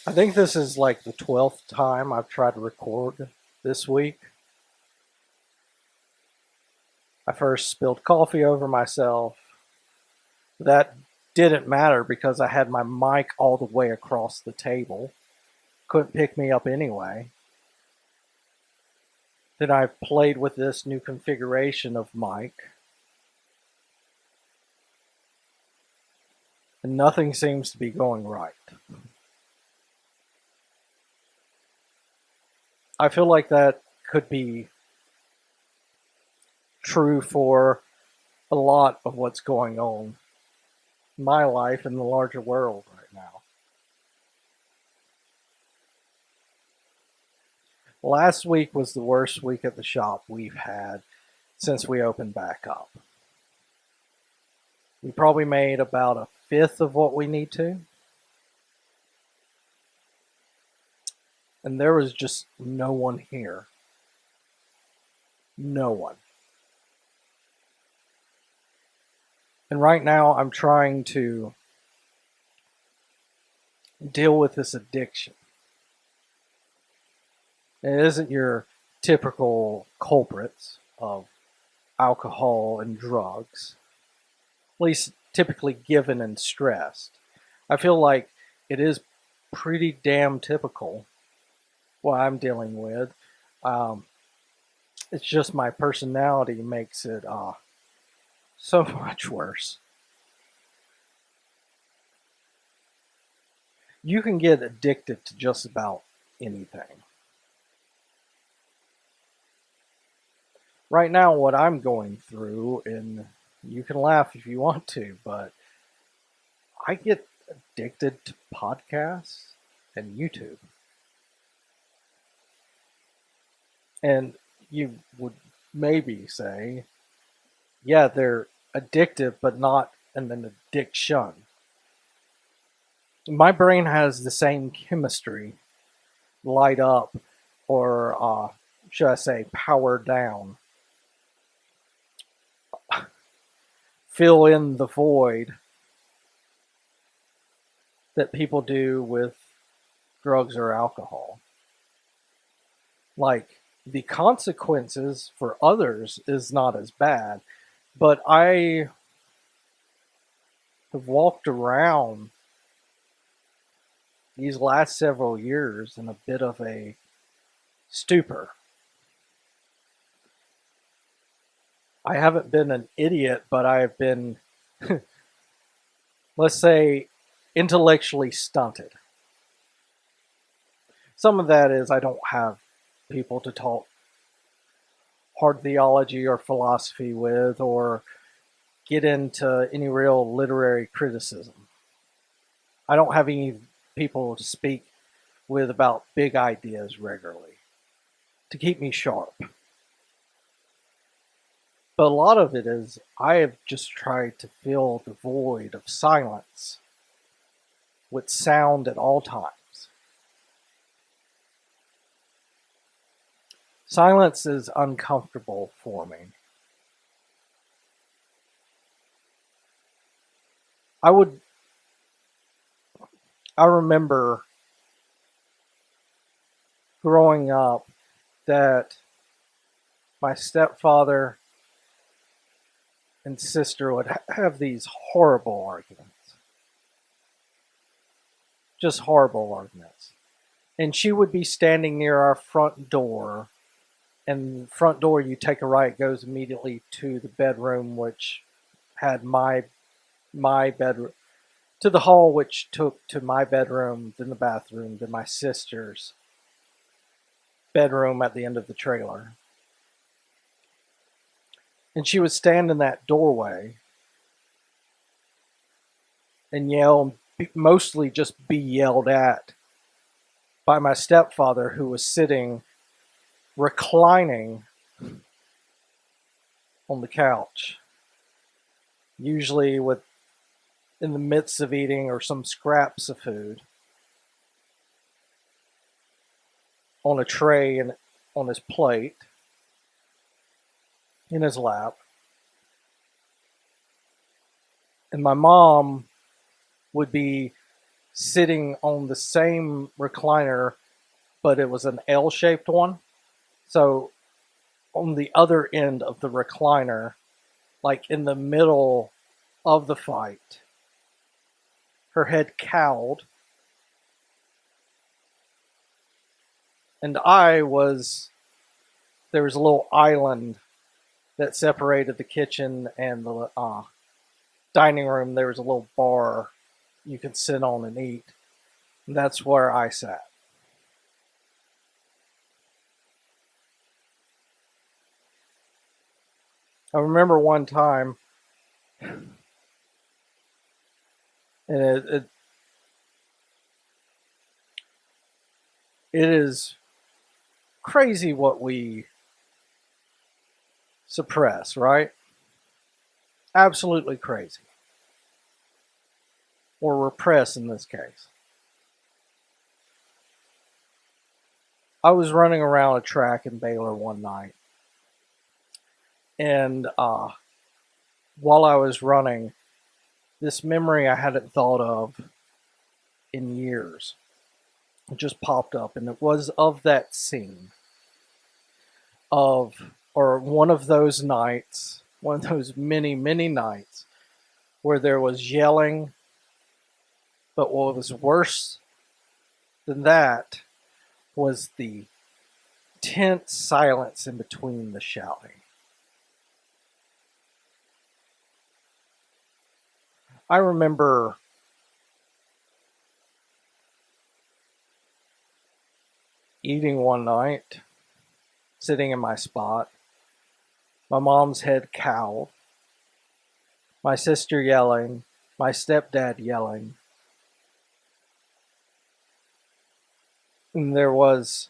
I think this is like the 12th time I've tried to record this week. I first spilled coffee over myself. That didn't matter because I had my mic all the way across the table. Couldn't pick me up anyway. Then I played with this new configuration of mic, and nothing seems to be going right. I feel like that could be true for a lot of what's going on in my life and the larger world right now. Last week was the worst week at the shop we've had since we opened back up. We probably made about a fifth of what we need to. And there was just no one here. No one. And right now I'm trying to deal with this addiction. And it isn't your typical culprits of alcohol and drugs, at least typically given and stressed. I feel like it is pretty damn typical what I'm dealing with. Um, it's just my personality makes it so much worse. You can get addicted to just about anything. Right now, what I'm going through, and you can laugh if you want to, but I get addicted to podcasts and YouTube. And you would maybe say, yeah, they're addictive, but not an addiction. My brain has the same chemistry light up, or should I say, power down, fill in the void that people do with drugs or alcohol. Like, the consequences for others is not as bad, but I have walked around these last several years in a bit of a stupor. I haven't been an idiot, but I have been, let's say, intellectually stunted. Some of that is I don't have people to talk hard theology or philosophy with, or get into any real literary criticism. I don't have any people to speak with about big ideas regularly to keep me sharp. But a lot of it is I have just tried to fill the void of silence with sound at all times. Silence is uncomfortable for me. I would I remember growing up that my stepfather and sister would have these horrible arguments. Just horrible arguments. And she would be standing near our front door, and the front door, you take a right, goes immediately to the bedroom, which had my bedroom, to the hall, which took to my bedroom, then the bathroom, then my sister's bedroom at the end of the trailer. And she would stand in that doorway and yell, mostly just be yelled at by my stepfather, who was sitting reclining on the couch, usually with in the midst of eating or some scraps of food on a tray and on his plate in his lap. And my mom would be sitting on the same recliner, but it was an L-shaped one. So on the other end of the recliner, like in the middle of the fight, her head cowled, and there was a little island that separated the kitchen and the dining room. There was a little bar you could sit on and eat. And that's where I sat. I remember one time, and it is crazy what we suppress, right? Absolutely crazy. Or repress in this case. I was running around a track in Baylor one night, and while I was running, this memory I hadn't thought of in years just popped up, and it was of that scene or one of those nights, one of those many, many nights where there was yelling, but what was worse than that was the tense silence in between the shouting. I remember eating one night, sitting in my spot, my mom's head cowled, my sister yelling, my stepdad yelling, and there was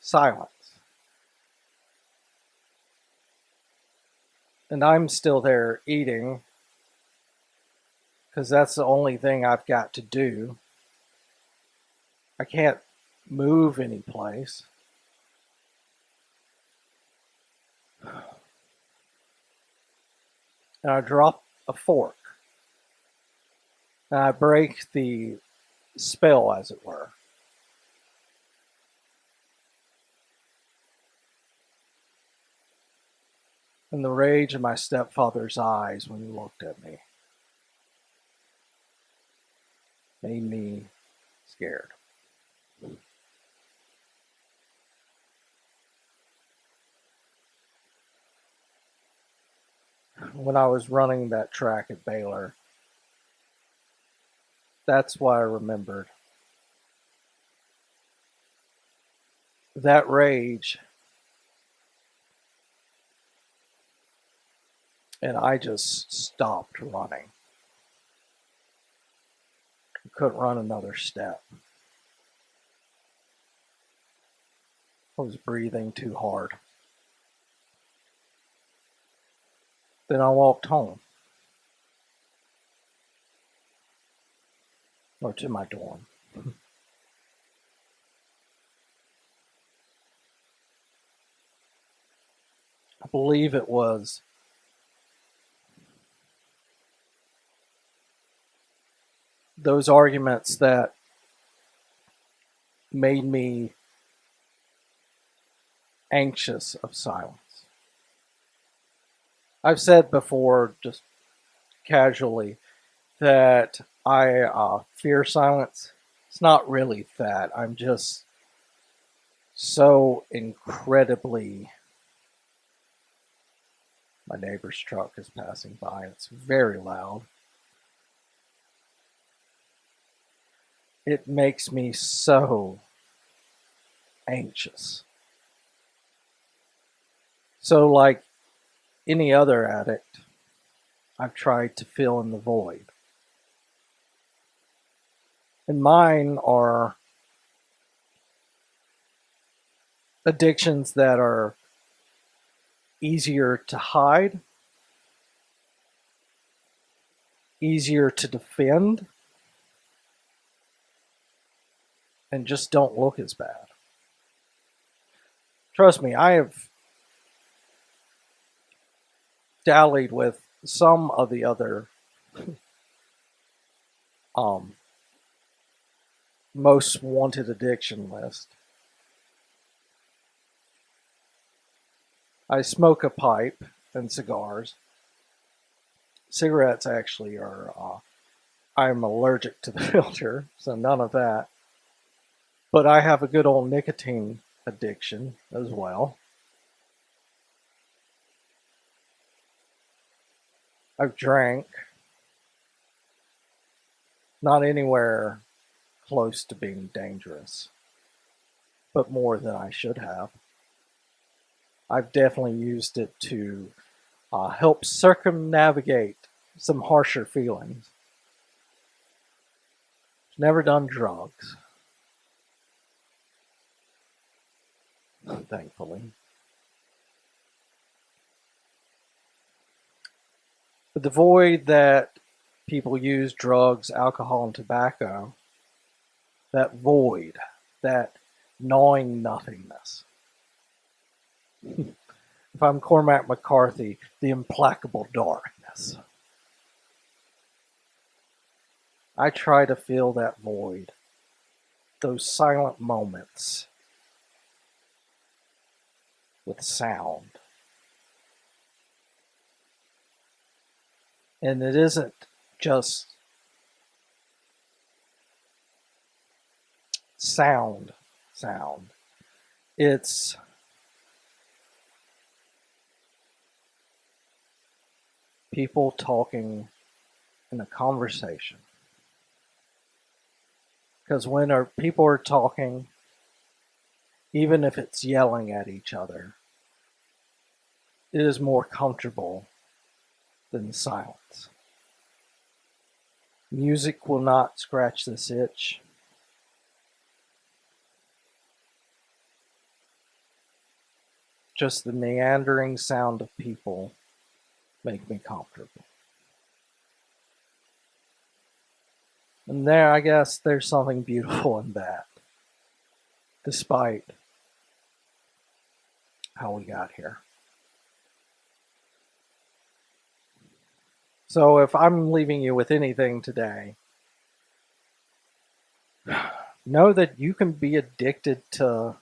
silence. And I'm still there eating because that's the only thing I've got to do. I can't move any place. And I drop a fork. And I break the spell, as it were. And the rage in my stepfather's eyes when he looked at me made me scared. When I was running that track at Baylor, that's what I remembered. That rage, and I just stopped running. I couldn't run another step. I was breathing too hard. Then I walked home, or to my dorm. I believe it was those arguments that made me anxious of silence. I've said before, just casually, that I fear silence. It's not really that. I'm just so incredibly. My neighbor's truck is passing by. It's very loud. It makes me so anxious. So, like any other addict, I've tried to fill in the void. And mine are addictions that are easier to hide, easier to defend, and just don't look as bad. Trust me, I have dallied with some of the other um, most wanted addiction list. I smoke a pipe and cigars. Cigarettes actually are, I'm allergic to the filter, so none of that. But I have a good old nicotine addiction as well. I've drank, not anywhere close to being dangerous, but more than I should have. I've definitely used it to help circumnavigate some harsher feelings. Never done drugs, thankfully. But the void that people use drugs, alcohol, and tobacco, that void, that gnawing nothingness. If I'm Cormac McCarthy, the implacable darkness. I try to fill that void, those silent moments, with sound. And it isn't just sound. It's people talking in a conversation. Because when people are talking, even if it's yelling at each other, it is more comfortable than silence. Music will not scratch this itch. Just the meandering sound of people make me comfortable. And there, I guess there's something beautiful in that, despite how we got here. So if I'm leaving you with anything today, know that you can be addicted to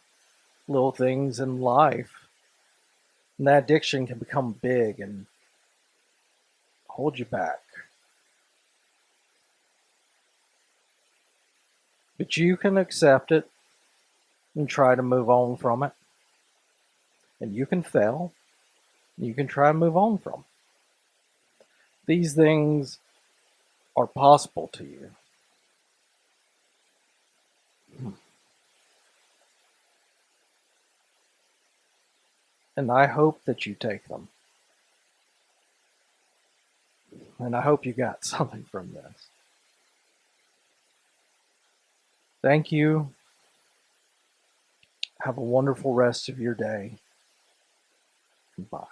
little things in life. And that addiction can become big and hold you back. But you can accept it and try to move on from it. And you can fail. You can try to move on from it. These things are possible to you. And I hope that you take them. And I hope you got something from this. Thank you. Have a wonderful rest of your day. Bye.